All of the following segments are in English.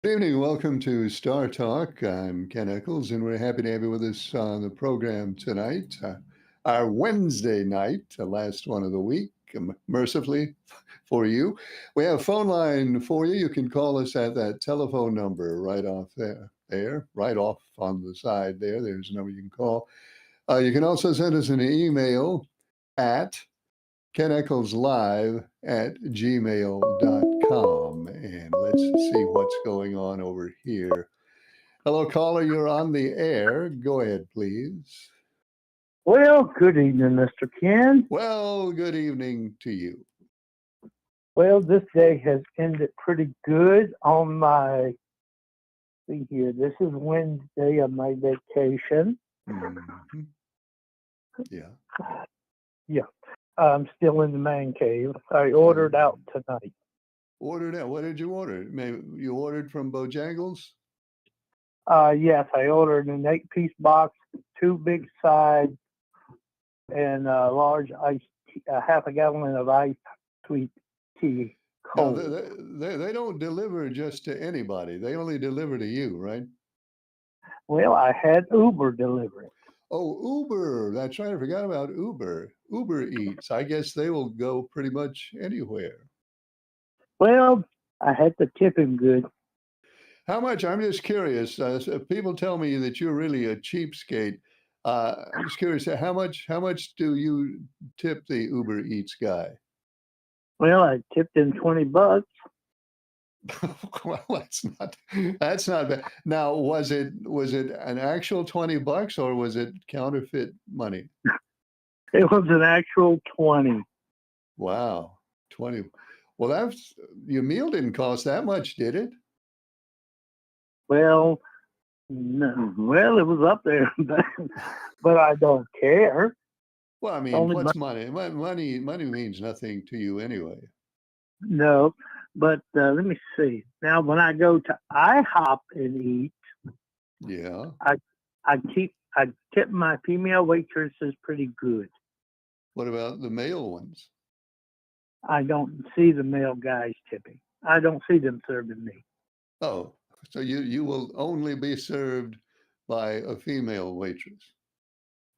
Good evening. Welcome to Star Talk. I'm Ken Eccles, and we're happy to have you with us on the program tonight. Our Wednesday night, the last one of the week, mercifully for you. We have a phone line for you. You can call us at that telephone number right off there, right off on the side there. There's a number you can call. You can also send us an email at KenEcclesLive at gmail.com. And let's see what's going on over here. Hello, caller. You're on the air. Go ahead, please. Well, good evening, Mr. Ken. Well, good evening to you. Well, this day has ended pretty good on my, see here, this is Wednesday of my vacation. Mm-hmm. Yeah. Yeah, I'm still in the man cave. I ordered out tonight. Ordered out. What did you order? Maybe you ordered from Bojangles? Yes, I ordered an 8-piece box, 2 big sides, and a large iced tea, half a gallon of iced sweet tea No, cold. they don't deliver just to anybody. They only deliver to you, right? Well, I had Uber deliver it. Oh, Uber. That's right. I forgot about Uber. Uber Eats. I guess they will go pretty much anywhere. Well, I had to tip him good. How much? I'm just curious. People tell me that you're really a cheapskate. I'm just curious. How much do you tip the Uber Eats guy? Well, I tipped him $20. Well, that's not bad. Now, was it an actual $20 or was it counterfeit money? It was an actual 20. Wow, 20. Well, that's your meal didn't cost that much, did it? Well, no, well, it was up there, but I don't care. Well, I mean, Only what's money? Money means nothing to you anyway. no, but let me see. Now, when I go to IHOP and eat, Yeah. I I tip my female waitresses pretty good. What about the male ones? I don't see the male guys tipping. I don't see them serving me. Oh, so you will only be served by a female waitress.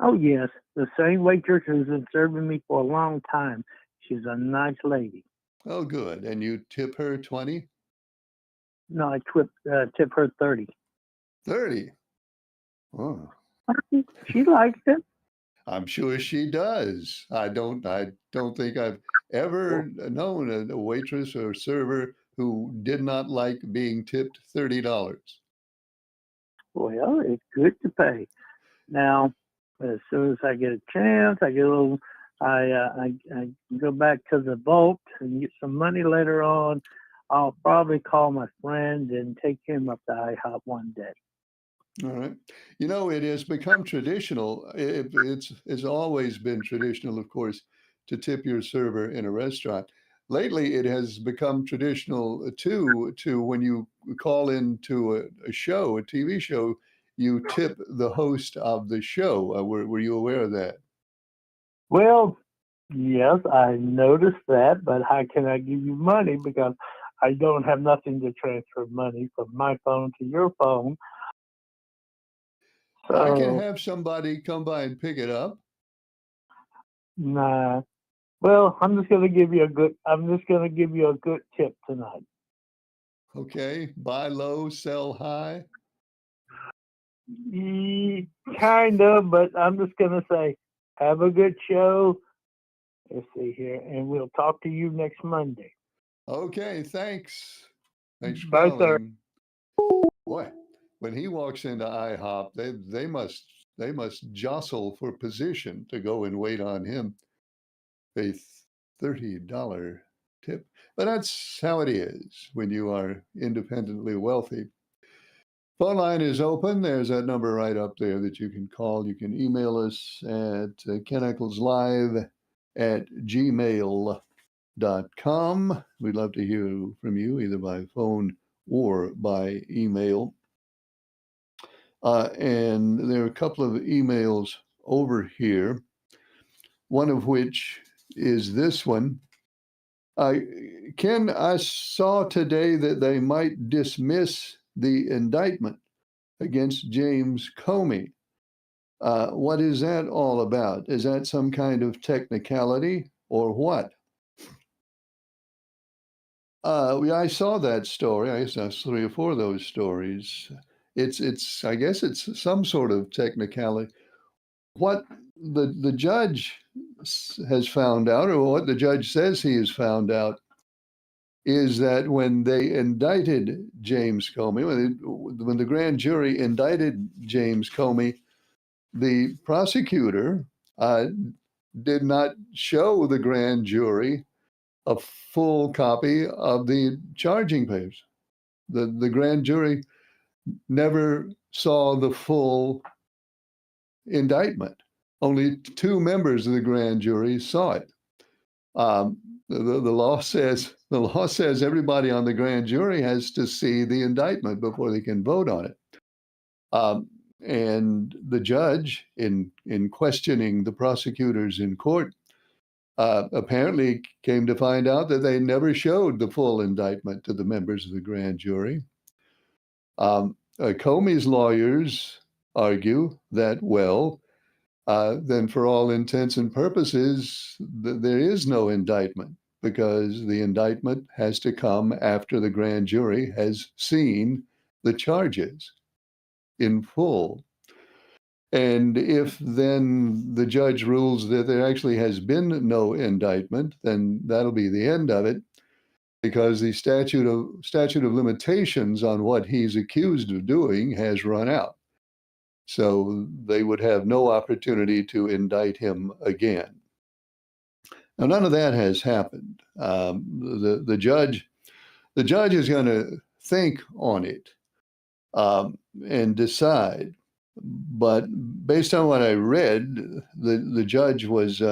Oh yes, the same waitress who's been serving me for a long time. She's a nice lady. Oh, good. And you tip her 20? No, I tip her 30. 30. Oh, She likes it. I'm sure she does. I don't think I've ever known a waitress or server who did not like being tipped $30. Well, it's good to pay. Now, as soon as I get a chance, I get a little. I go back to the vault and get some money later on. I'll probably call my friend and take him up to IHOP one day. All right. It has become traditional. It's always been traditional, of course, to tip your server in a restaurant. Lately, it has become traditional too to when you call into a show, a TV show, you tip the host of the show. Were you aware of that? Well, yes, I noticed that, but how can I give you money because I don't have nothing to transfer money from my phone to your phone? I can So, have somebody come by and pick it up. nah. Well, I'm just gonna give you a good. I'm just gonna give you a good tip tonight. Okay, buy low, sell high. Kind of, but I'm just gonna say, have a good show. Let's see here, and we'll talk to you next Monday. Okay, thanks. Thanks for Bye, sir. calling. Boy, when he walks into IHOP, they must jostle for position to go and wait on him. A $30 tip. But that's how it is when you are independently wealthy. Phone line is open. There's that number right up there that you can call. You can email us at KenEcclesLive at gmail.com. We'd love to hear from you either by phone or by email. And there are a couple of emails over here, one of which is this one. Uh, Ken, I saw today that they might dismiss the indictment against James Comey. What is that all about? Is that some kind of technicality or what? Yeah, I saw that story. I saw 3 or 4 of those stories. I guess it's some sort of technicality. What the judge has found out, or what the judge says he has found out, is that when they indicted James Comey, when the grand jury indicted James Comey, the prosecutor uh, did not show the grand jury a full copy of the charging papers. The grand jury never saw the full indictment. Only 2 members of the grand jury saw it. Um, the law says everybody on the grand jury has to see the indictment before they can vote on it. Um, and the judge, in questioning the prosecutors in court, apparently came to find out that they never showed the full indictment to the members of the grand jury. Comey's lawyers argue that, well, then for all intents and purposes, there is no indictment because the indictment has to come after the grand jury has seen the charges in full. And if then the judge rules that there actually has been no indictment, then that'll be the end of it, because the statute of limitations on what he's accused of doing has run out. So they would have no opportunity to indict him again. Now, none of that has happened. The judge is going to think on it and decide. But based on what I read, the judge was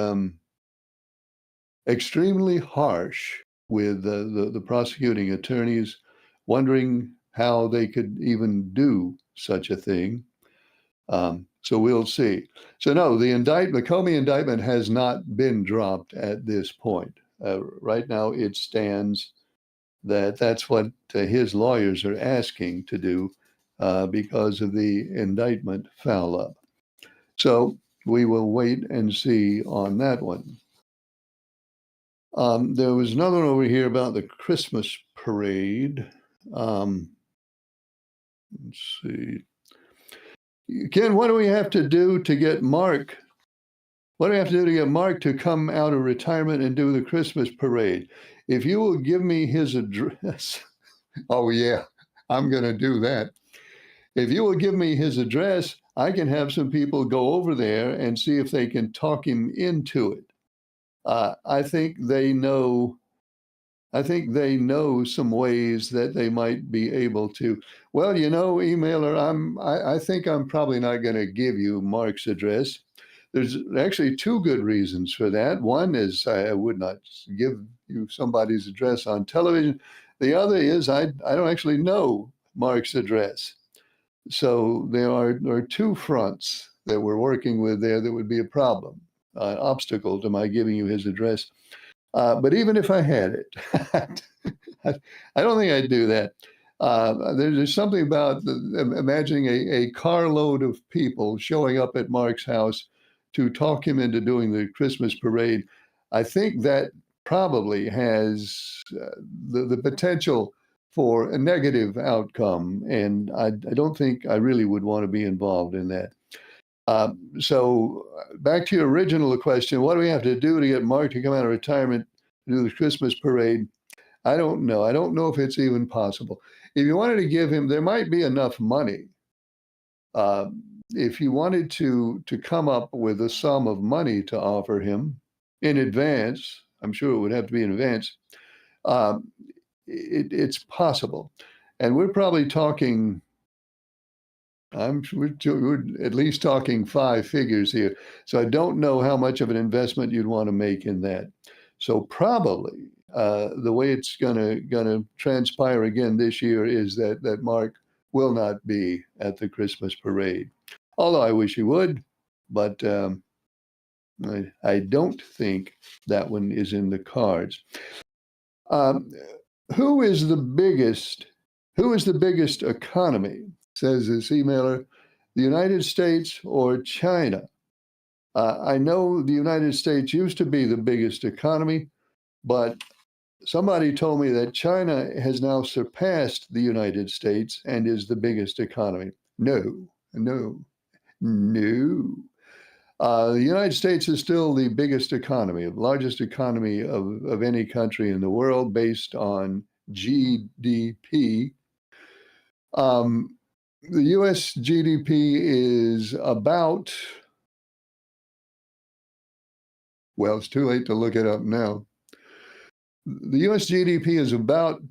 extremely harsh with the prosecuting attorneys, wondering how they could even do such a thing. So we'll see. So no, the Comey indictment has not been dropped at this point. Right now, it stands that that's what his lawyers are asking to do because of the indictment foul up. So we will wait and see on that one. There was another one over here about the Christmas parade. Let's see. Ken, what do we have to do to get Mark? What do we have to do to get Mark to come out of retirement and do the Christmas parade? If you will give me his address. Oh, yeah, I'm going to do that. If you will give me his address, I can have some people go over there and see if they can talk him into it. I think they know some ways that they might be able to. Well, emailer, I think I'm probably not going to give you Mark's address. There's actually 2 good reasons for that. One is I would not give you somebody's address on television. The other is I don't actually know Mark's address. So there are 2 fronts that we're working with there that would be a problem, an obstacle to my giving you his address. But even if I had it, I don't think I'd do that. There's something about imagining a carload of people showing up at Mark's house to talk him into doing the Christmas parade. I think that probably has the potential for a negative outcome, and I don't think I really would want to be involved in that. So back to your original question, what do we have to do to get Mark to come out of retirement to do the Christmas parade? I don't know. I don't know if it's even possible. If you wanted to give him, there might be enough money. If you wanted to come up with a sum of money to offer him in advance, I'm sure it would have to be in advance. It's possible, and we're probably talking. We're at least talking 5 figures here. So I don't know how much of an investment you'd want to make in that. So probably the way it's gonna transpire again this year is that Mark will not be at the Christmas parade. Although I wish he would, but I don't think that one is in the cards. Um, who is the biggest? Who is the biggest economy? Says this emailer, the United States or China? I know the United States used to be the biggest economy, but somebody told me that China has now surpassed the United States and is the biggest economy. No, no, no. The United States is still the biggest economy, largest economy of any country in the world based on GDP. The US GDP is about, well, it's too late to look it up now. The US GDP is about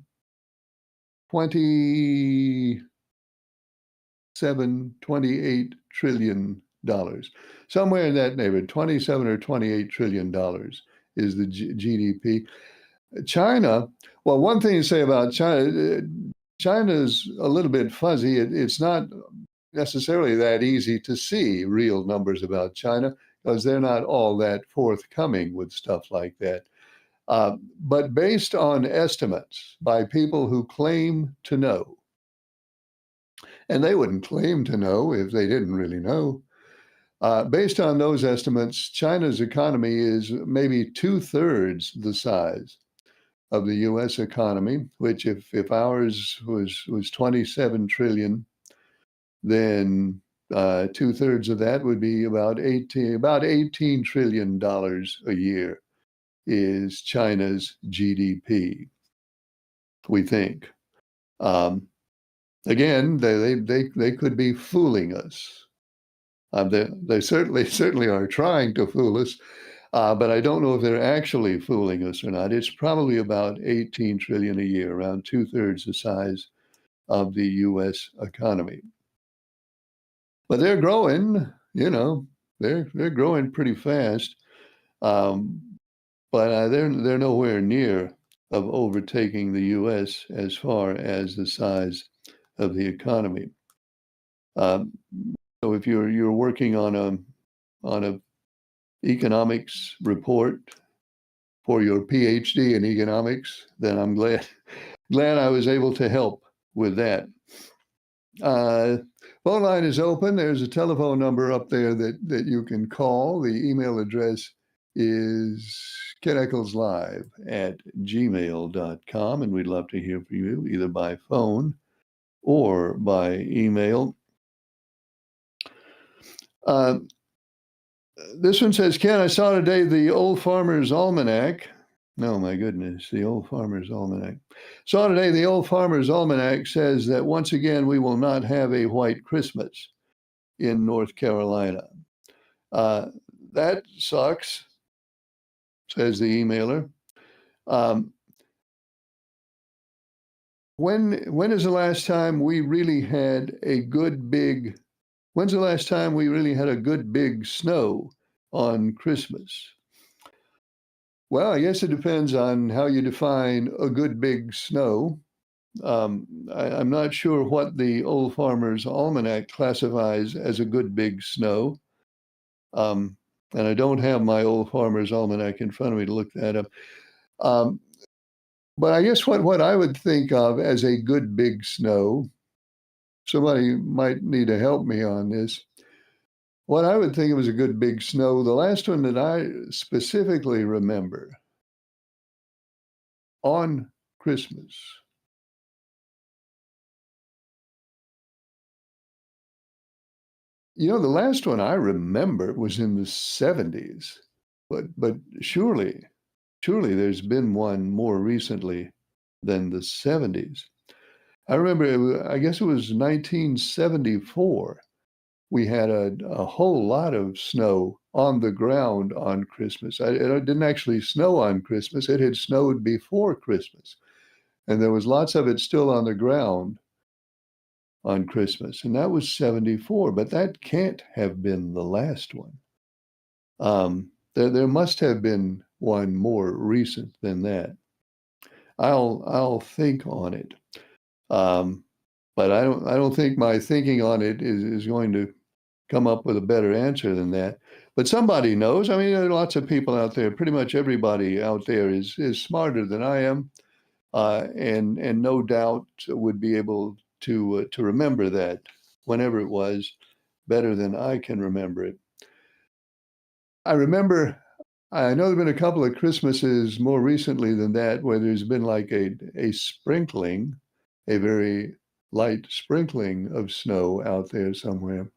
28 trillion dollars, somewhere in that neighborhood. 27 or 28 trillion dollars is the GDP. China, well, one thing to say about China, China's a little bit fuzzy. It's not necessarily that easy to see real numbers about China because they're not all that forthcoming with stuff like that. But based on estimates by people who claim to know, and they wouldn't claim to know if they didn't really know, based on those estimates, China's economy is maybe 2/3 the size of the U.S. economy, which if ours was 27 trillion, then 2/3 of that would be about 18 trillion dollars a year is China's GDP. We think. Again, they could be fooling us. They certainly are trying to fool us, but I don't know if they're actually fooling us or not. It's probably about 18 trillion a year, around 2/3 the size of the U.S. economy. But they're growing, they're growing pretty fast, but they're nowhere near of overtaking the U.S. as far as the size of the economy. So if you're working on a economics report for your PhD in economics, then I'm glad I was able to help with that. Phone line is open. There's a telephone number up there that you can call. The email address is keneckleslive@gmail.com, and we'd love to hear from you either by phone or by email. This one says, Ken, I saw today the Old Farmer's Almanac. Oh, my goodness, the Old Farmer's Almanac. Saw today the Old Farmer's Almanac says that once again, we will not have a white Christmas in North Carolina. That sucks, says the emailer. When is the last time we really had a good big, when's the last time we really had a good big snow on Christmas? Well, I guess it depends on how you define a good big snow. I'm not sure what the Old Farmer's Almanac classifies as a good big snow. And I don't have my Old Farmer's Almanac in front of me to look that up. But I guess what I would think of as a good big snow, somebody might need to help me on this. What I would think of as a good big snow, the last one that I specifically remember on Christmas. The last one I remember was in the 70s, but surely there's been one more recently than the 70s. I remember, I guess it was 1974. We had a whole lot of snow on the ground on Christmas. It didn't actually snow on Christmas. It had snowed before Christmas. And there was lots of it still on the ground on Christmas. And that was 74, but that can't have been the last one. There must have been one more recent than that. I'll think on it. But I don't think my thinking on it is going to come up with a better answer than that. But somebody knows. I mean, there are lots of people out there. Pretty much everybody out there is smarter than I am. and no doubt would be able to remember that whenever it was better than I can remember it. I remember, I know there've been a couple of Christmases more recently than that where there's been like a sprinkling, a very light sprinkling of snow out there somewhere.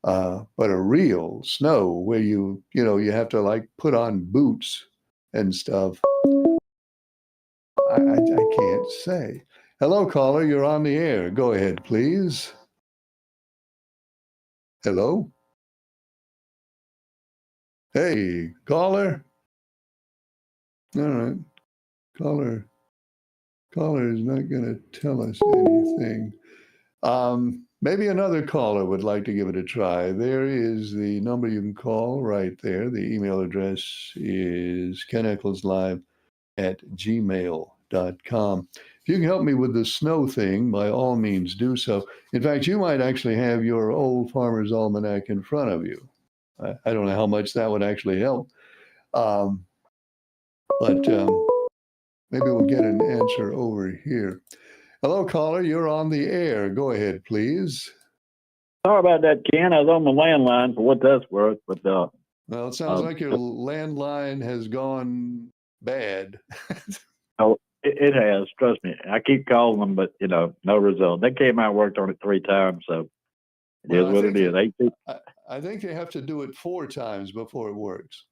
But a real snow where you have to like put on boots and stuff. I can't say. Hello, caller. You're on the air. Go ahead, please. Hello? Hey, caller. All right. Caller is not going to tell us anything. Maybe another caller would like to give it a try. There is the number you can call right there. The email address is keneccleslive@gmail.com. If you can help me with the snow thing, by all means do so. In fact, you might actually have your old Farmer's Almanac in front of you. I don't know how much that would actually help. But maybe we'll get an answer over here. Hello, caller. You're on the air. Go ahead, please. Sorry about that, Ken. I was on the landline for what that's worth, but Well, it sounds like your landline has gone bad. oh, it has. Trust me. I keep calling them, but no result. They came out and worked on it 3 times, so it is what it is. I think they have to do it 4 times before it works.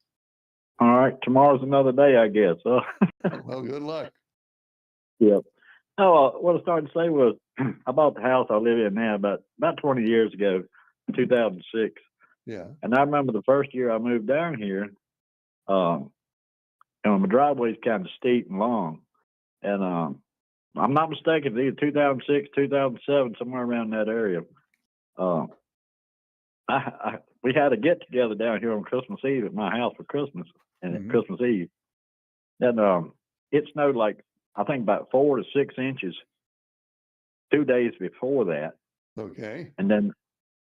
All right, tomorrow's another day, I guess. Well, good luck. Yep. Oh, what I started to say was I bought the house I live in now about 20 years ago, 2006. Yeah. And I remember the first year I moved down here, my driveway's kind of steep and long. And I'm not mistaken, it's either 2006, 2007, somewhere around that area. We had a get together down here on Christmas Eve at my house for Christmas and Christmas Eve. And it snowed like, I think about 4 to 6 inches 2 days before that. Okay. And then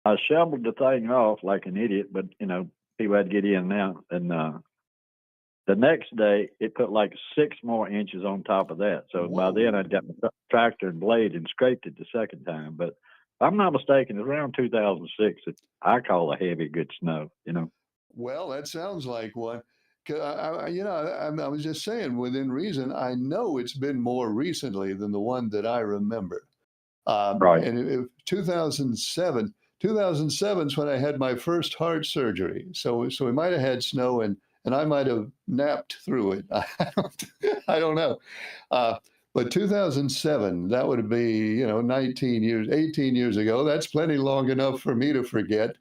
I shoveled the thing off like an idiot, but people had to get in and out. And the next day it put like 6 more inches on top of that. So Whoa. by then I'd got my tractor and blade and scraped it the second time. But if I'm not mistaken, it's around 2006 that I call a heavy good snow, Well, that sounds like one. I was just saying, within reason, I know it's been more recently than the one that I remember. Right. And 2007 is when I had my first heart surgery. So we might have had snow and I might have napped through it. I don't know. But 2007, that would be, 18 years ago. That's plenty long enough for me to forget.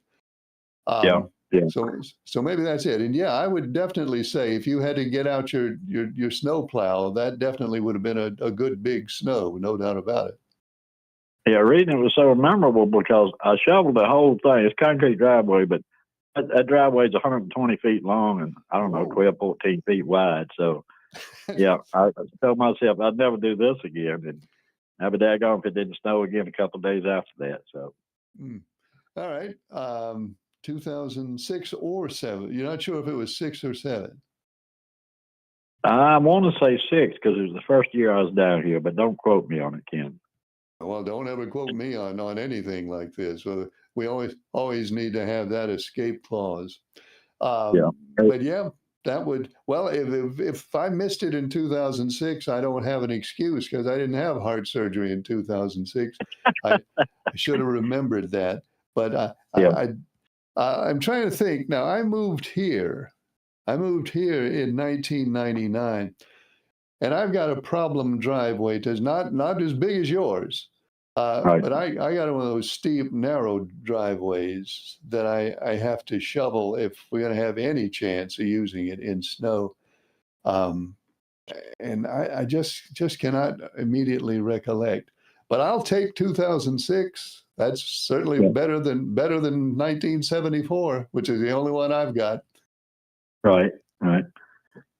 Yeah. So maybe that's it. And yeah, I would definitely say if you had to get out your snow plow, that definitely would have been a good big snow, no doubt about it. Yeah, reading it was so memorable because I shoveled the whole thing. It's concrete driveway, but that driveway is 120 feet long and I don't know, 12, 14 feet wide. So yeah, I told myself I'd never do this again. And I'd be daggone if it didn't snow again a couple of days after that. So. All right. 2006 or 7. You're not sure if it was 6 or 7. I want to say 6 because it was the first year I was down here, but don't quote me on it, Ken. Well, don't ever quote me on anything like this. We always need to have that escape clause. But yeah, that would, well, if I missed it in 2006, I don't have an excuse because I didn't have heart surgery in 2006. I should have remembered that. But I'm trying to think. Now, I moved here in 1999, and I've got a problem driveway. It's not as big as yours. Right. But I got one of those steep, narrow driveways that I have to shovel if we're going to have any chance of using it in snow. And I just cannot immediately recollect. But I'll take 2006. That's certainly better than 1974, which is the only one I've got. Right.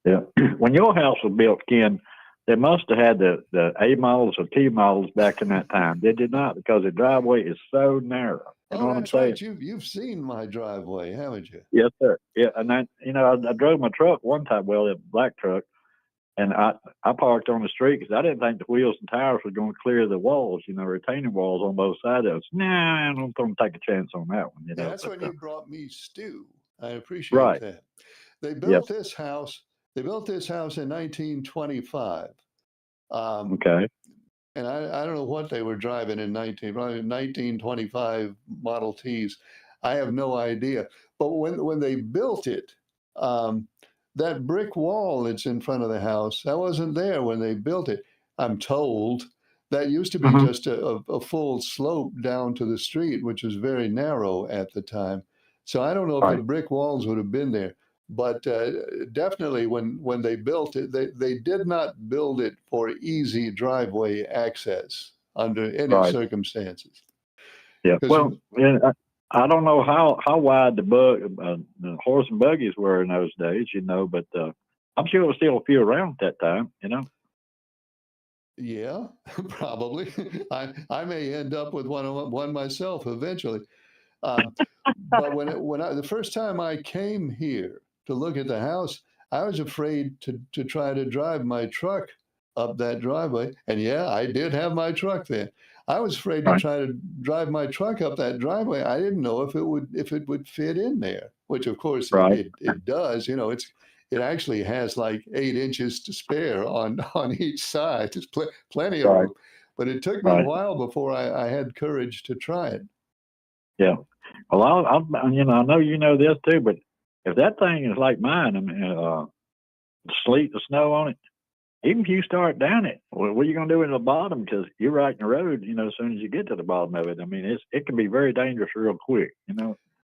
Yeah. When your house was built, Ken, they must have had the A models or T models back in that time. They did not, because the driveway is so narrow. You know what I'm saying? Right. You've seen my driveway, haven't you? Yes, sir. Yeah, and I drove my truck one time. Well, a black truck, And I parked on the street because I didn't think the wheels and tires were going to clear the walls, retaining walls on both sides of it. Nah, I don't going to take a chance on that one, Yeah, that's when you brought me stew. I appreciate Right. that. They Yep. built this house. They built this house in 1925. Okay. And I don't know what they were driving in 1925 Model Ts. I have no idea. But when they built it, that brick wall that's in front of the house, that wasn't there when they built it. I'm told that used to be Mhm. just a full slope down to the street, which was very narrow at the time. So I don't know if the Right. brick walls would have been there. But definitely, when they built it, they did not build it for easy driveway access under any Right. circumstances. Yeah. 'Cause Well, yeah, I don't know how wide the horse and buggies were in those days, but I'm sure there was still a few around at that time. yeah, probably. I may end up with one myself eventually. Um, but the first time I came here to look at the house, I was afraid to try to drive my truck up that driveway. And yeah, I did have my truck then. I was afraid to Right. try to drive my truck up that driveway. I didn't know if it would fit in there, which of course Right. it does. It actually has like 8 inches to spare on each side. There's plenty of Right. room. But it took me a Right. while before I had courage to try it. Yeah. Well, I know you know this too, but if that thing is like mine, I mean, the sleet, the snow on it, even if you start down it, what are you going to do in the bottom? Because you're right in the road, as soon as you get to the bottom of it. I mean, it can be very dangerous real quick.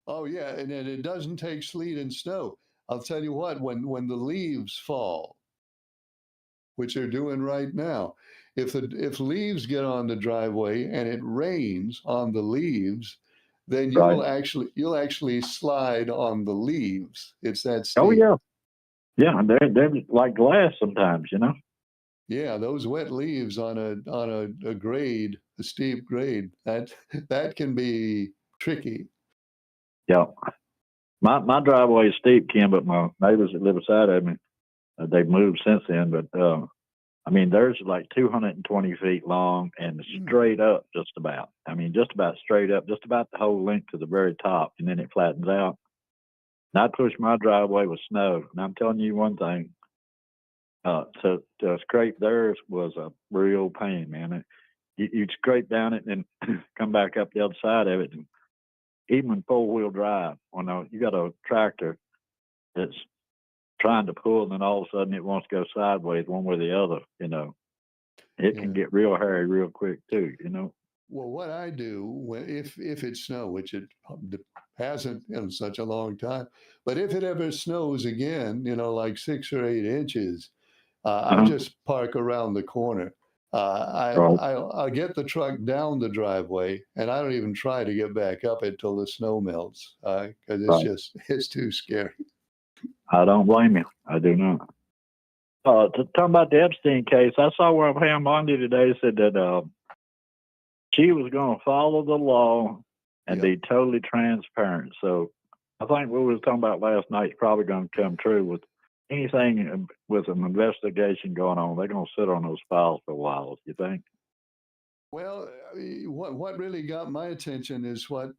Oh yeah, and it doesn't take sleet and snow. I'll tell you what, when the leaves fall, which they're doing right now, if leaves get on the driveway and it rains on the leaves, then Right. you'll actually slide on the leaves. It's that Oh, steep. yeah. Yeah. They're like glass sometimes. Yeah, those wet leaves on a grade, a steep grade, that can be tricky. Yeah. My driveway is steep, Kim, but my neighbors that live beside of me, they've moved since then. But I mean, theirs is like 220 feet long and straight up, just about. I mean, just about straight up, just about the whole length to the very top, and then it flattens out. And I pushed my driveway with snow, and I'm telling you one thing. To scrape theirs was a real pain, man. You'd scrape down it and then come back up the other side of it, and even in 4-wheel drive, you got a tractor that's trying to pull, and then all of a sudden it wants to go sideways one way or the other. It can Yeah. get real hairy real quick too. Well, what I do if it snows, which it hasn't in such a long time, but if it ever snows again, like 6 or 8 inches, I Uh-huh. just park around the corner. Right. I'll get the truck down the driveway, and I don't even try to get back up it till the snow melts, because Right. it's too scary. I don't blame you. I do not. Talking about the Epstein case, I saw where Pam Bondi today said that she was going to follow the law and Yep. be totally transparent. So I think what we were talking about last night is probably going to come true with anything with an investigation going on. They're going to sit on those files for a while. You think? Well, what really got my attention is what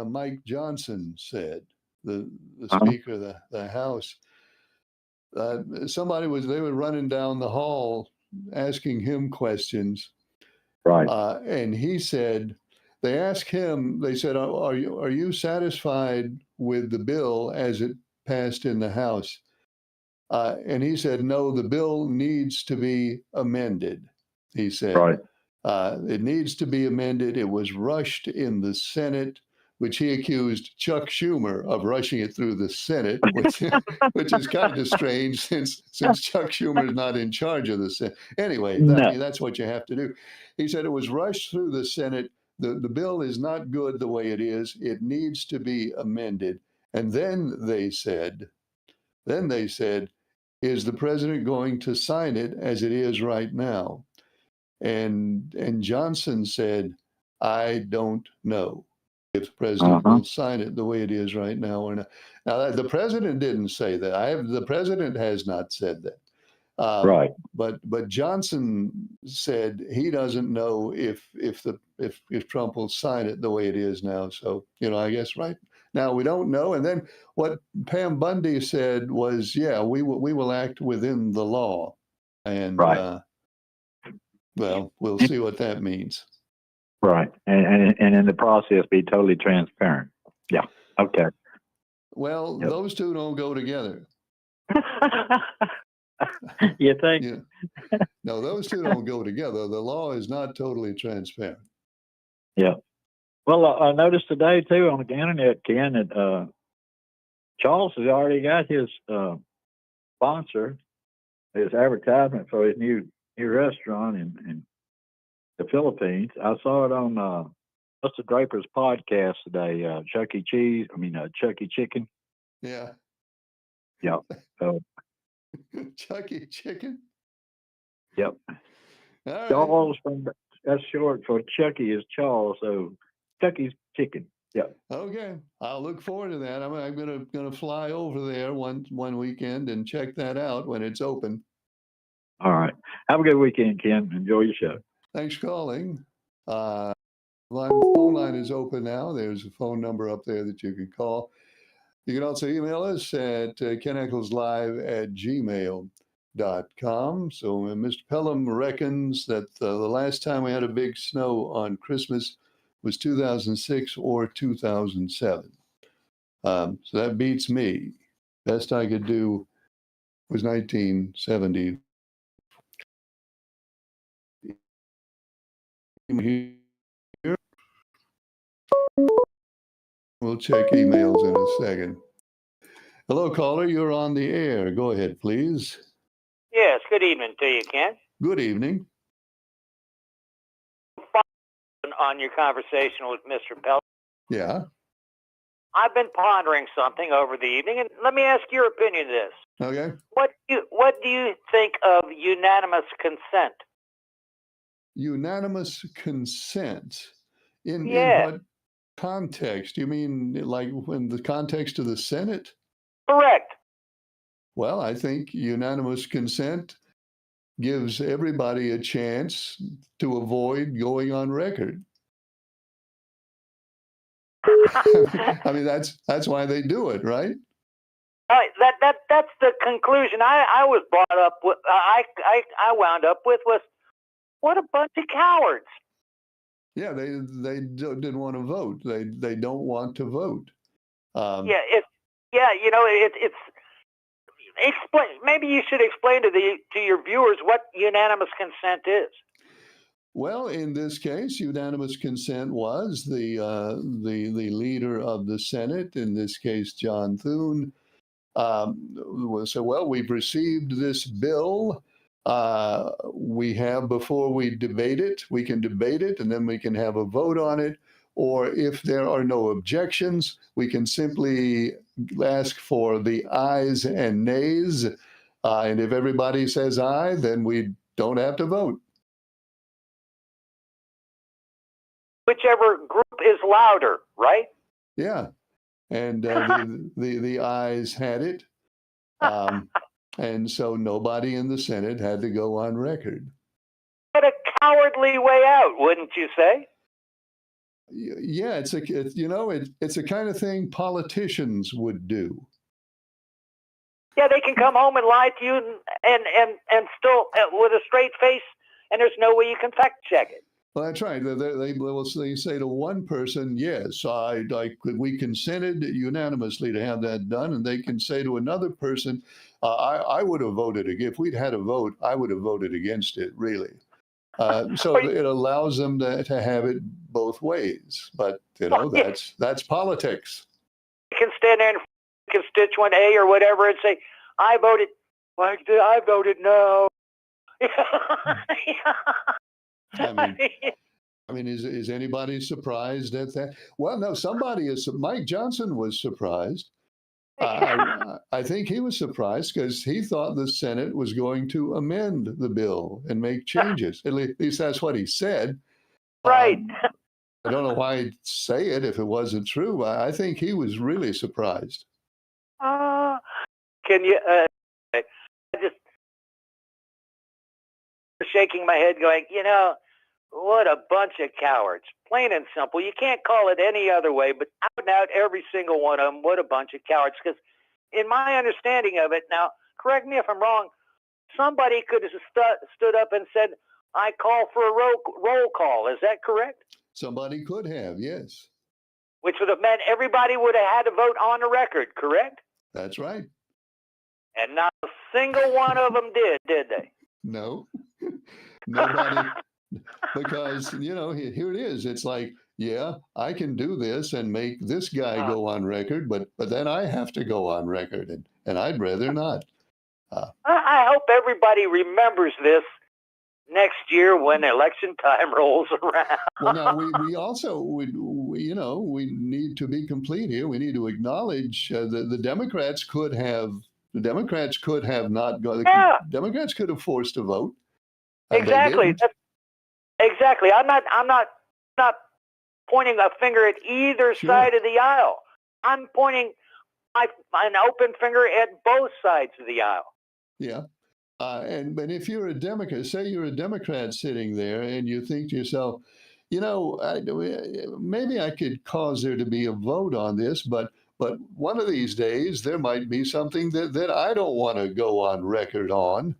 Mike Johnson said, the Uh-huh. Speaker of the House. They were running down the hall asking him questions, Right. and he said, they asked him, they said, are you satisfied with the bill as it passed in the House? And he said, no, the bill needs to be amended. He said, Right. it needs to be amended. It was rushed in the Senate, which he accused Chuck Schumer of rushing it through the Senate, which is kind of strange since Chuck Schumer is not in charge of the Senate. Anyway, No. that's what you have to do. He said it was rushed through the Senate. The bill is not good the way it is. It needs to be amended. And then they said, is the president going to sign it as it is right now? And Johnson said, I don't know if the president Uh-huh. will sign it the way it is right now or not. Now, the president didn't say that. The president has not said that. Right. But Johnson said he doesn't know if Trump will sign it the way it is now. So I guess right now we don't know. And then what Pam Bundy said was, yeah, we will act within the law, and Right. well, we'll see what that means. Right. And in the process, be totally transparent. Yeah. Okay. Well, Yep. those two don't go together. You think? Yeah. No, those two don't go together. The law is not totally transparent. Yeah. Well, I noticed today too on the internet, Ken, that Charles has already got his sponsor, his advertisement for his new restaurant in the Philippines. I saw it on Mr. Draper's podcast today. Chuck E. Chicken. Yeah. Yep. So, Chuck E. Chicken. yep. All right. Charles that's short for Chucky is Charles, so Chucky's Chicken. Yep. Okay, I'll look forward to that. I'm gonna fly over there one weekend and check that out when it's open. All right. Have a good weekend, Ken. Enjoy your show. Thanks for calling. Phone line is open now. There's a phone number up there that you can call. You can also email us at keneckleslive@gmail.com. So Mr. Pelham reckons that the last time we had a big snow on Christmas was 2006 or 2007. So that beats me. Best I could do was 1970. Here. We'll check emails in a second. Hello, caller. You're on the air. Go ahead, please. Yes, good evening to you, Ken. Good evening. On your conversation with Mr. Pell, Yeah. I've been pondering something over the evening, and let me ask your opinion of this. Okay. What do you think of unanimous consent? Unanimous consent. In Yeah. what context? You mean like in the context of the Senate? Correct. Well, I think unanimous consent gives everybody a chance to avoid going on record. I mean, that's why they do it, right? That's the conclusion I was brought up with. I wound up with was, what a bunch of cowards. Yeah, they didn't want to vote. They don't want to vote. It's explain. Maybe you should explain to your viewers what unanimous consent is. Well, in this case, unanimous consent was the leader of the Senate, in this case, John Thune, said, well, we've received this bill. We have, before we debate it, we can debate it and then we can have a vote on it. Or if there are no objections, we can simply ask for the ayes and nays. And if everybody says aye, then we don't have to vote. Whichever group is louder, right? Yeah. And the ayes had it. And so nobody in the Senate had to go on record. What a cowardly way out, wouldn't you say? Yeah, it's a kind of thing politicians would do. Yeah, they can come home and lie to you and still with a straight face, and there's no way you can fact check it. Well, that's right. They say to one person, yes, we consented unanimously to have that done. And they can say to another person, I would have voted against. If we'd had a vote, I would have voted against it, really. So it allows them to have it both ways. But, that's politics. You can stand there and constituent A or whatever and say, I voted no. I mean, is anybody surprised at that? Well, no, somebody is. Mike Johnson was surprised. I think he was surprised because he thought the Senate was going to amend the bill and make changes. At least that's what he said. Right. I don't know why he'd say it if it wasn't true. I think he was really surprised. Can you shaking my head going, what a bunch of cowards. Plain and simple. You can't call it any other way, but out and out, every single one of them, what a bunch of cowards. Because in my understanding of it, now, correct me if I'm wrong, somebody could have stood up and said, I call for a roll call. Is that correct? Somebody could have, yes. Which would have meant everybody would have had to vote on the record, correct? That's right. And not a single one of them did they? No, nobody, because, here it is. It's like, yeah, I can do this and make this guy go on record, but then I have to go on record, and I'd rather not. I hope everybody remembers this next year when election time rolls around. Well, now we also we need to be complete here. We need to acknowledge the Democrats could have not gone. Yeah. Democrats could have forced a vote. Exactly. Exactly. I'm not pointing a finger at either side of the aisle. I'm pointing an open finger at both sides of the aisle. Yeah. But if you're a Democrat, say you're a Democrat sitting there and you think to yourself, maybe I could cause there to be a vote on this, but one of these days there might be something that I don't want to go on record on,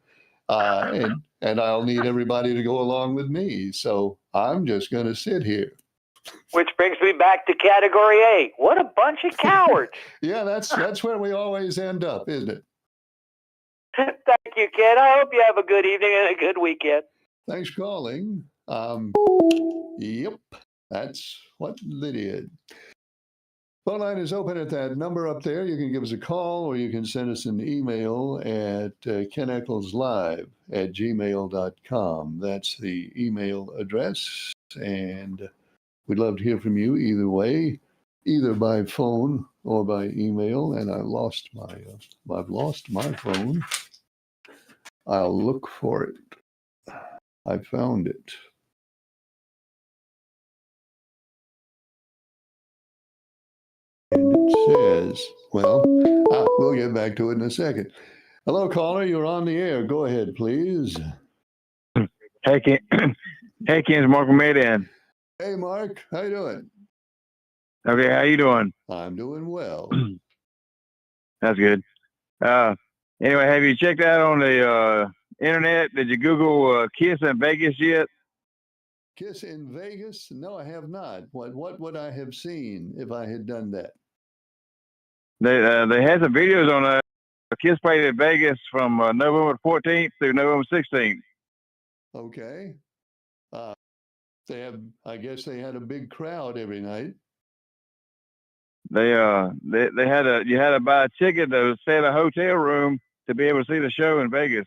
and I'll need everybody to go along with me. So I'm just going to sit here. Which brings me back to category A. What a bunch of cowards. Yeah, that's where we always end up, isn't it? Thank you, Ken. I hope you have a good evening and a good weekend. Thanks for calling. Yep, that's what Lydia. Phone line is open at that number up there. You can give us a call or you can send us an email at keneckleslive@gmail.com. That's the email address. And we'd love to hear from you either way, either by phone or by email. And I've lost my phone. I'll look for it. I found it. And it says, we'll get back to it in a second. Hello, caller. You're on the air. Go ahead, please. Hey, Ken. Hey, Ken. It's Mark Medan. Hey, Mark. How you doing? Okay, how you doing? I'm doing well. That's good. Anyway, have you checked out on the internet? Did you Google Kiss in Vegas yet? Kiss in Vegas? No, I have not. What would I have seen if I had done that? They had some videos on a Kiss played in Vegas from November 14th through November 16th. Okay. I guess they had a big crowd every night. They had you had to buy a ticket to stay in a hotel room to be able to see the show in Vegas.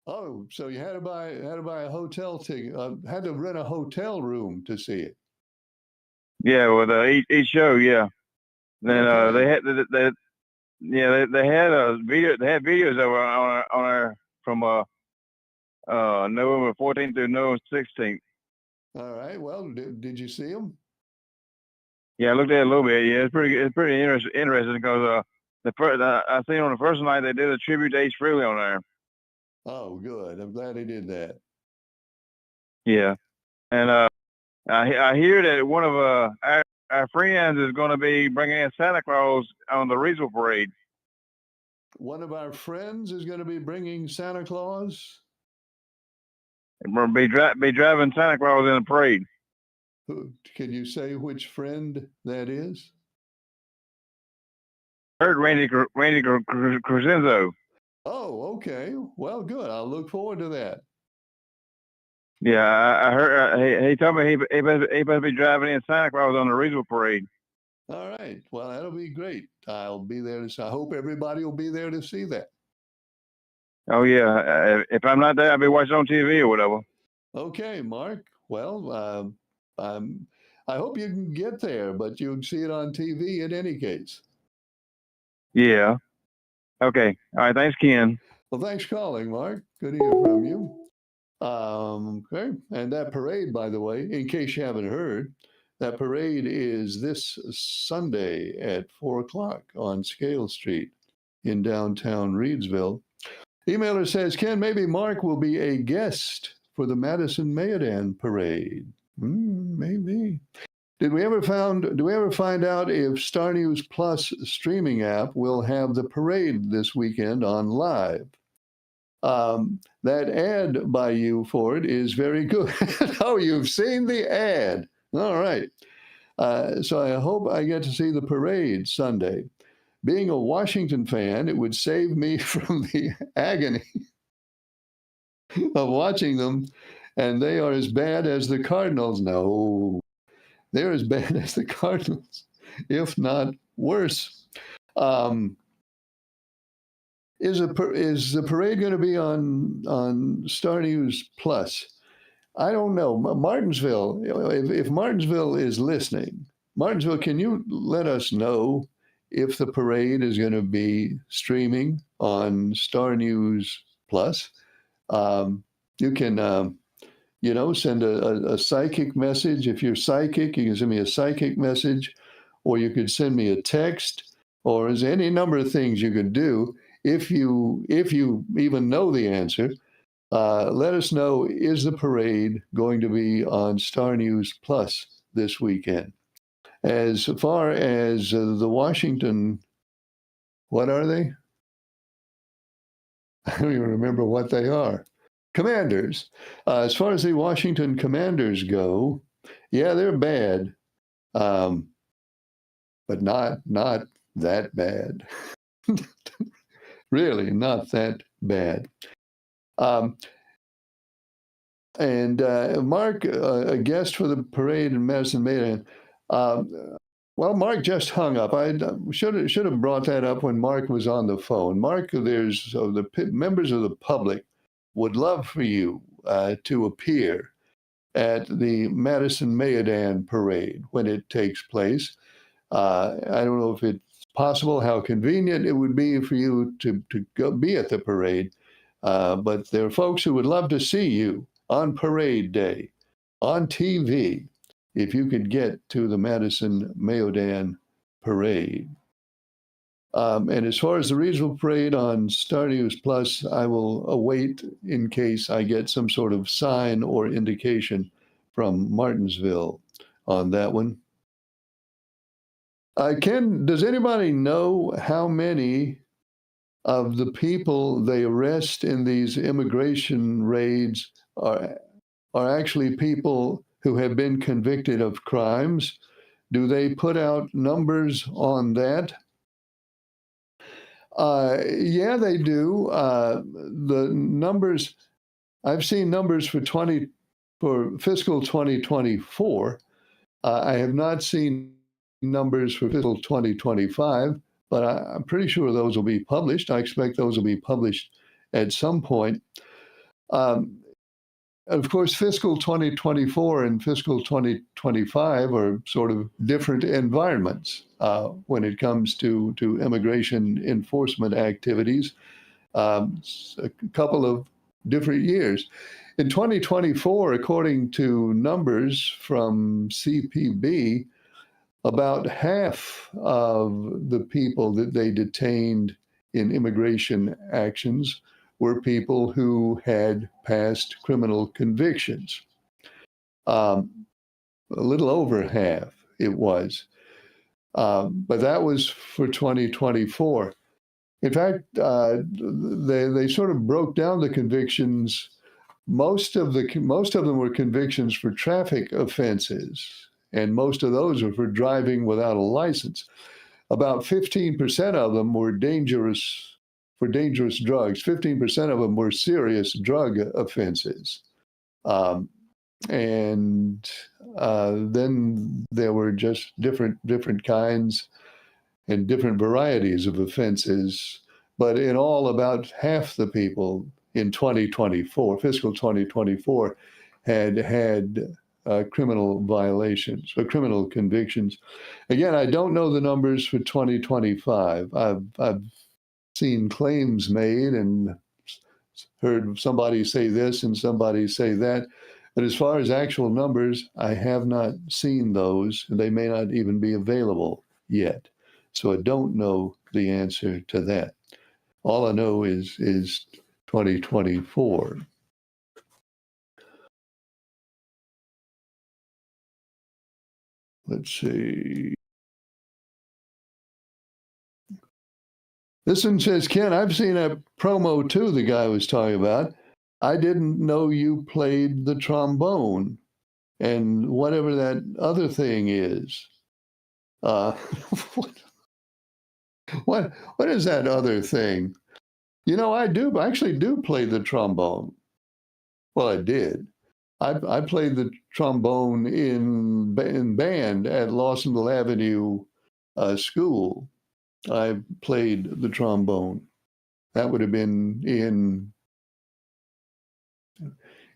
Oh, so you had to buy a hotel ticket. Had to rent a hotel room to see it. Yeah, with each show, yeah. Then Okay. they had a video. They had videos over on our from November 14th through November 16th. All right. Well, did you see them? Yeah, I looked at it a little bit. Yeah, it's pretty interesting because I seen on the first night they did a tribute to Ace Frehley on there. Oh, good. I'm glad they did that. Yeah, and I hear that one of our friends is going to be bringing in Santa Claus on the Reasonable Parade. One of our friends is going to be bringing Santa Claus. We'll be driving Santa Claus in the parade. Can you say which friend that is? Heard Randy Crescenzo. Oh, okay. Well, good. I'll look forward to that. Yeah, I heard. He told me he must be driving in Santa Claus on the Reasonable Parade. All right. Well, that'll be great. I'll be there I hope everybody will be there to see that. Oh yeah. If I'm not there, I'll be watching on TV or whatever. Okay, Mark. Well, I hope you can get there, but you can see it on TV in any case. Yeah. Okay. All right. Thanks, Ken. Well, thanks for calling, Mark. Good to hear from you. Okay. And that parade, by the way, in case you haven't heard, that parade is this Sunday at 4:00 on Scale Street in downtown Reidsville. Emailer says, Ken, maybe Mark will be a guest for the Madison Mayodan parade. Maybe. Do we ever find out if Star News Plus streaming app will have the parade this weekend on live? That ad by you for it is very good. Oh, you've seen the ad. All right. So I hope I get to see the parade Sunday. Being a Washington fan, it would save me from the agony of watching them, and they are as bad as the Cardinals. No, they're as bad as the Cardinals, if not worse. Is the parade going to be on Star News Plus? I don't know. Martinsville, if Martinsville is listening, Martinsville, can you let us know if the parade is going to be streaming on Star News Plus? You can, send a psychic message. If you're psychic, you can send me a psychic message, or you could send me a text, or there's any number of things you could do. If you even know the answer, let us know, is the parade going to be on Star News Plus this weekend? As far as the Washington, what are they? I don't even remember what they are. Commanders. As far as the Washington Commanders go, yeah, they're bad, but not that bad. Really, not that bad. And Mark, a guest for the parade in Madison Mayodan. Well, Mark just hung up. I should have brought that up when Mark was on the phone. Mark, the members of the public would love for you to appear at the Madison Mayodan parade when it takes place. I don't know if it's possible, how convenient it would be for you to go be at the parade, but there are folks who would love to see you on parade day, on TV, if you could get to the Madison Mayodan parade. And as far as the regional parade on Star News Plus, I will await in case I get some sort of sign or indication from Martinsville on that one. Ken, does anybody know how many of the people they arrest in these immigration raids are actually people who have been convicted of crimes? Do they put out numbers on that? Yeah, they do. The numbers, I've seen numbers for fiscal 2024. I have not seen numbers for fiscal 2025, but I'm pretty sure those will be published. I expect those will be published at some point. Of course, fiscal 2024 and fiscal 2025 are sort of different environments when it comes to immigration enforcement activities. A couple of different years. In 2024, according to numbers from CPB, about half of the people that they detained in immigration actions were people who had past criminal convictions. A little over half it was. But that was for 2024. In fact, they sort of broke down the convictions. Most of them were convictions for traffic offenses, and most of those were for driving without a license. About 15% of them were dangerous drugs. 15% of them were serious drug offenses. And then there were just different kinds and different varieties of offenses. But in all, about half the people in 2024, fiscal 2024, had criminal violations or criminal convictions. Again, I don't know the numbers for 2025. I've seen claims made and heard somebody say this and somebody say that. But as far as actual numbers, I have not seen those, and they may not even be available yet. So I don't know the answer to that. All I know is 2024. Let's see. This one says, Ken, I've seen a promo too the guy was talking about. I didn't know you played the trombone and whatever that other thing is. What is that other thing? You know, I actually do play the trombone. Well, I did. I played the trombone in band at Lawsonville Avenue School. I played the trombone. That would have been in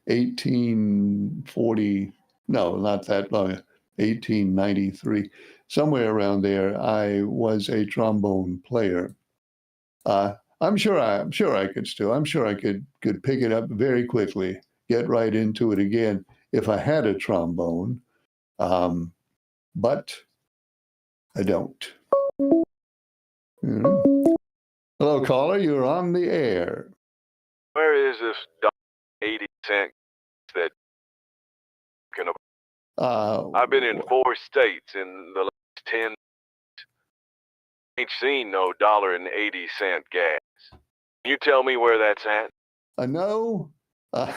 1840. No, not that long. 1893, somewhere around there. I was a trombone player. I'm sure I could still. I'm sure I could pick it up very quickly, get right into it again if I had a trombone, but I don't. Hello, caller. You're on the air. Where is this 80-cent that can? I've been in 4 states in the last 10. Ain't seen no $1.80 gas. Can you tell me where that's at? No, I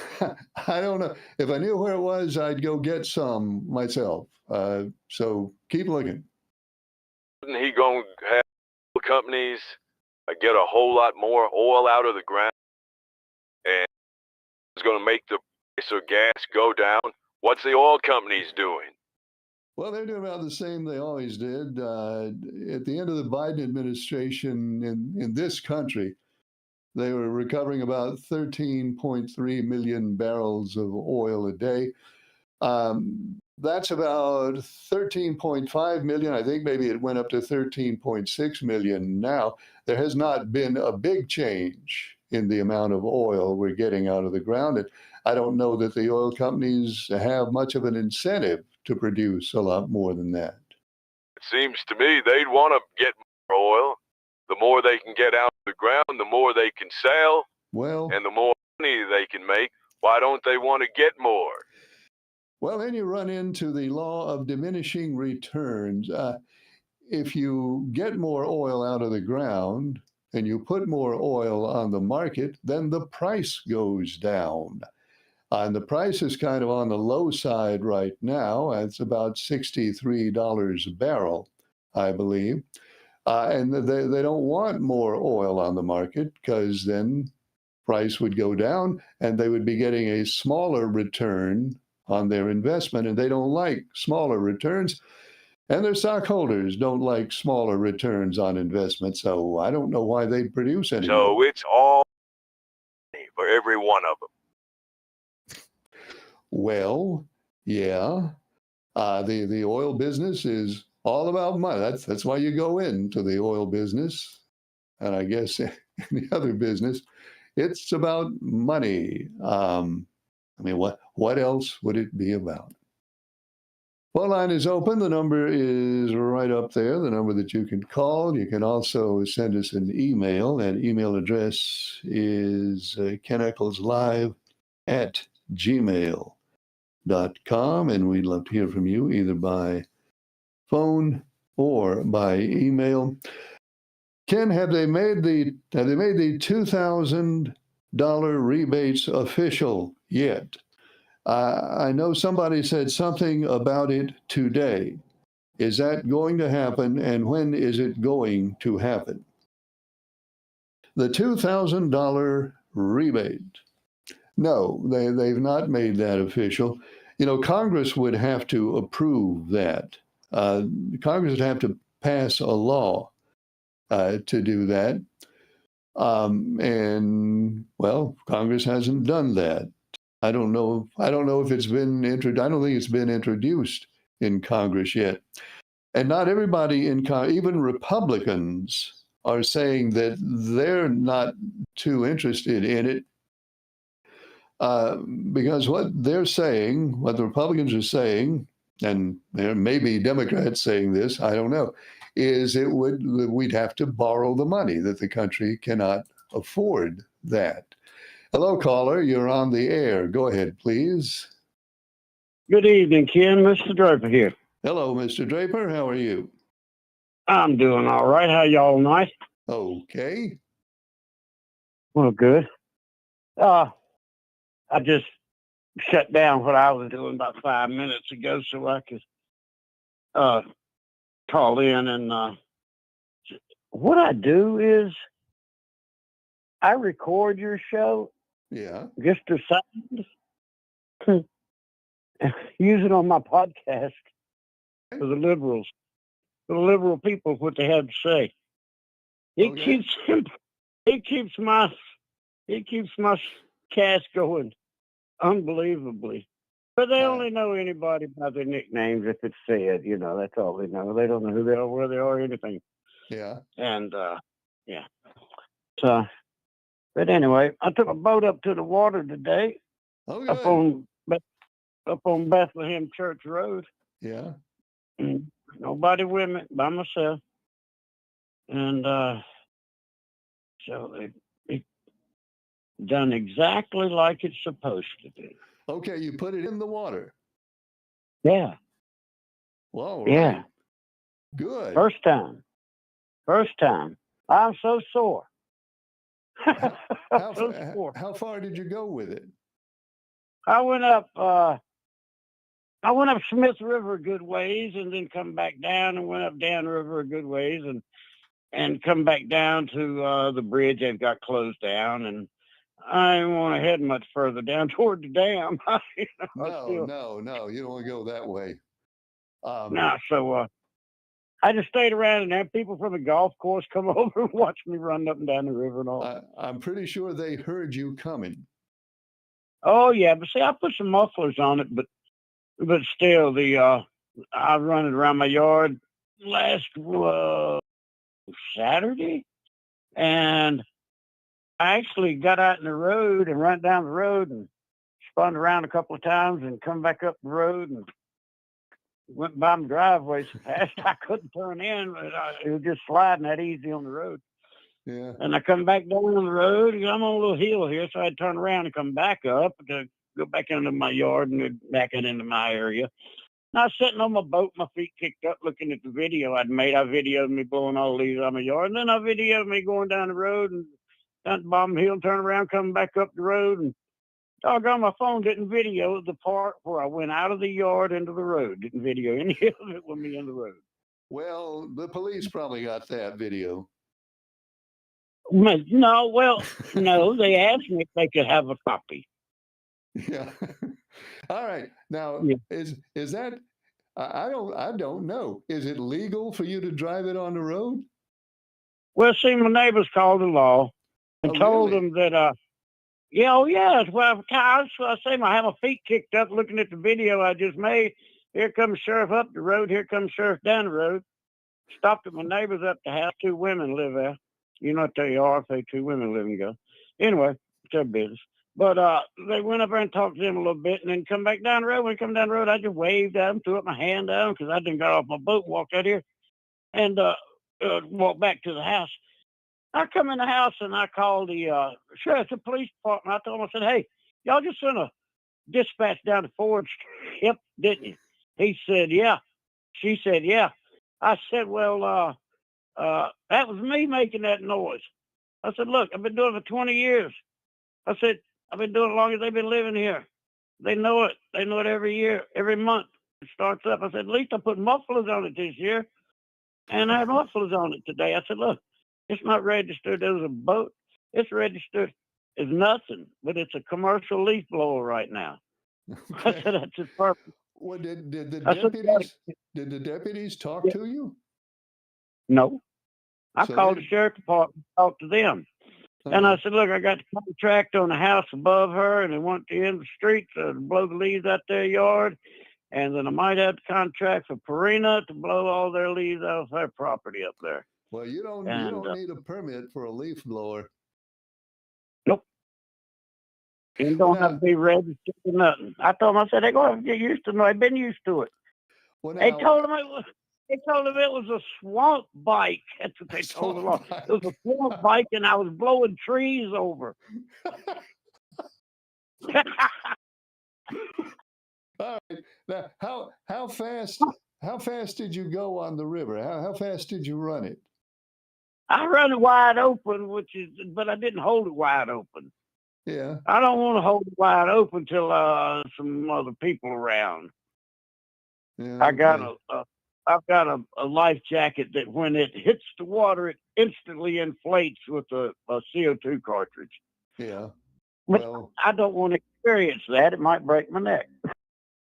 don't know. If I knew where it was, I'd go get some myself. So keep looking. Isn't he going to have companies get a whole lot more oil out of the ground? And it's going to make the price of gas go down? What's the oil companies doing? Well, they're doing about the same they always did. At the end of the Biden administration in this country, they were recovering about 13.3 million barrels of oil a day. That's about 13.5 million. I think maybe it went up to 13.6 million now. There has not been a big change in the amount of oil we're getting out of the ground. And I don't know that the oil companies have much of an incentive to produce a lot more than that. It seems to me they'd want to get more oil. The more they can get out of the ground, the more they can sell, Well, and the more money they can make. Why don't they want to get more? Well, then you run into the law of diminishing returns. If you get more oil out of the ground and you put more oil on the market, then the price goes down. And the price is kind of on the low side right now. It's about $63 a barrel, I believe. And they don't want more oil on the market because then price would go down and they would be getting a smaller return on their investment. And they don't like smaller returns. And their stockholders don't like smaller returns on investment. So I don't know why they produce any. So it's all for every one of them. Well, yeah. The oil business is all about money. That's why you go into the oil business. And I guess any other business, it's about money. I mean, what else would it be about? Phone line is open. The number is right up there, the number that you can call. You can also send us an email. That email address is keneccleslive@gmail.com, and we'd love to hear from you either by phone or by email. Ken, have they made the $2,000 rebates official yet? I know somebody said something about it today. Is that going to happen, and when is it going to happen? The $2,000 rebate. No, they've not made that official. You know, Congress would have to approve that. Congress would have to pass a law to do that. And, well, Congress hasn't done that. I don't know if it's been introduced. I don't think it's been introduced in Congress yet. And not everybody in Congress, even Republicans, are saying that they're not too interested in it. Because what they're saying, what the Republicans are saying, and there may be Democrats saying this, I don't know, is we'd have to borrow the money, that the country cannot afford that. Hello, caller. You're on the air. Go ahead, please. Good evening, Ken. Mr. Draper here. Hello, Mr. Draper. How are you? I'm doing all right. How y'all tonight? Okay. Well, good. I just shut down what I was doing about 5 minutes ago so I could call in. And what I do is I record your show. Yeah. Just to sound. Use it on my podcast for the liberals. For the liberal people, what they have to say. It keeps my cast going unbelievably. But they only know anybody by their nicknames if it's said, that's all they know. They don't know who they are, where they are, anything. Yeah. And yeah. So but anyway, I took a boat up to the water today. Oh, good. Up on Bethlehem Church Road. Yeah. Nobody with me, by myself. And so it done exactly like it's supposed to do. Okay, you put it in the water. Yeah. Well, right. Yeah. Good. First time. I'm so sore. How far did you go with it? I went up Smith River a good ways and then come back down and went up Dan River a good ways and come back down to the bridge they've got closed down, and I didn't want to head much further down toward the dam. No, you don't want to go that way. No, so I just stayed around and had people from the golf course come over and watch me run up and down the river and all. I'm pretty sure they heard you coming. Oh yeah, but see, I put some mufflers on it, but still, I run it around my yard last Saturday, and I actually got out in the road and ran down the road and spun around a couple of times and come back up the road and went by my driveway so fast I couldn't turn in. But it was just sliding that easy on the road. Yeah. And I come back down the road. I'm on a little hill here, so I had to turn around and come back up to go back into my yard and back into my area. And I was sitting on my boat, my feet kicked up, looking at the video I'd made. I videoed me blowing all the leaves out of my yard, and then I videoed me going down the road and down the bottom hill, turn around, coming back up the road, and doggone, my phone didn't video the part where I went out of the yard into the road. Didn't video any of it with me in the road. Well, the police probably got that video. No, they asked me if they could have a copy. Yeah. All right. Now, is that? I don't know. Is it legal for you to drive it on the road? Well, see, my neighbors called the law and told them that. Well, I say I have my feet kicked up looking at the video I just made. Here comes sheriff up the road. Here comes sheriff down the road. Stopped at my neighbors up the house. 2 women live there. You know what they are. If they 2 women live and go. Anyway, it's their business. But they went up there and talked to them a little bit and then come back down the road. When they come down the road, I just waved at them, threw up my hand at them because I didn't got off my boat and walked out here and walked back to the house. I come in the house and I called the sheriff, the police department. I told him, I said, hey, y'all just sent a dispatch down to Ford Strip, didn't you? He said, yeah. She said, yeah. I said, well, that was me making that noise. I said, look, I've been doing it for 20 years. I said, I've been doing it as long as they've been living here. They know it. They know it every year, every month. It starts up. I said, at least I put mufflers on it this year. And I had mufflers on it today. I said, look, it's not registered as a boat. It's registered as nothing, but it's a commercial leaf blower right now. Okay. I said, that's his purpose. Well, did the deputies talk to you? No. I So called they- the sheriff department, talked to them. And I said, look, I got the contract on the house above her, and they want to end of the street to blow the leaves out their yard. And then I might have the contract for Purina to blow all their leaves out of their property up there. Well, you don't need a permit for a leaf blower. Nope. You don't have to be registered or nothing. I told them, I said, they're going to get used to it. They've been used to it. Well, They now, told them They told him it was a swamp bike. That's what they told him. Swamp bike. It was a swamp bike, and I was blowing trees over. All right. Now, how fast did you go on the river? How fast did you run it? I run it wide open, but I didn't hold it wide open. Yeah. I don't want to hold it wide open till some other people around. Yeah. I've got okay. a life jacket that when it hits the water, it instantly inflates with a CO2 cartridge. Yeah. But Well, I don't want to experience that. It might break my neck.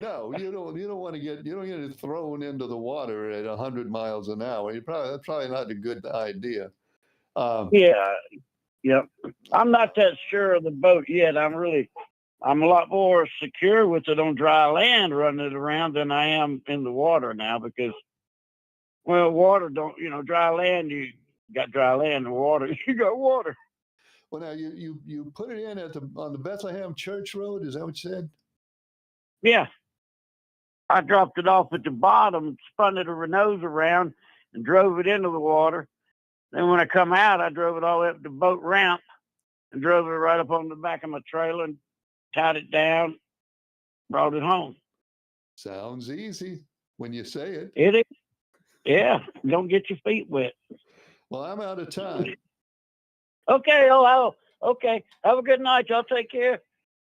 no, you don't want to get it thrown into the water at 100 miles an hour. That's probably not a good idea. Yeah. Yep. I'm not that sure of the boat yet. I'm a lot more secure with it on dry land running it around than I am in the water now because, well, water dry land, you got dry land, and water, you got water. Well, now you put it in on the Bethlehem Church Road. Is that what you said? Yeah. I dropped it off at the bottom, spun it a nose around, and drove it into the water. Then when I come out, I drove it all the way up the boat ramp and drove it right up on the back of my trailer and tied it down, brought it home. Sounds easy when you say it. It is. Yeah. Don't get your feet wet. Well, I'm out of time. Okay. Oh, okay. Have a good night. Y'all take care.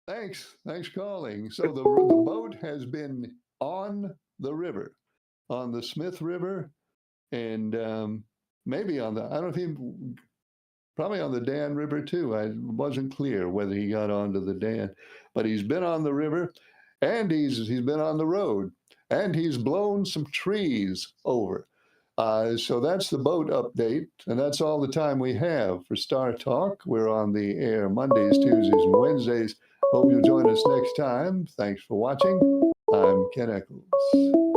Thanks for calling. So the boat has been on the river, on the Smith River, and maybe I don't know if probably on the Dan River too. I wasn't clear whether he got onto the Dan, but he's been on the river, and he's been on the road, and he's blown some trees over. So that's the boat update, and that's all the time we have for Star Talk. We're on the air Mondays, Tuesdays, and Wednesdays. Hope you'll join us next time. Thanks for watching. I'm Ken Eccles.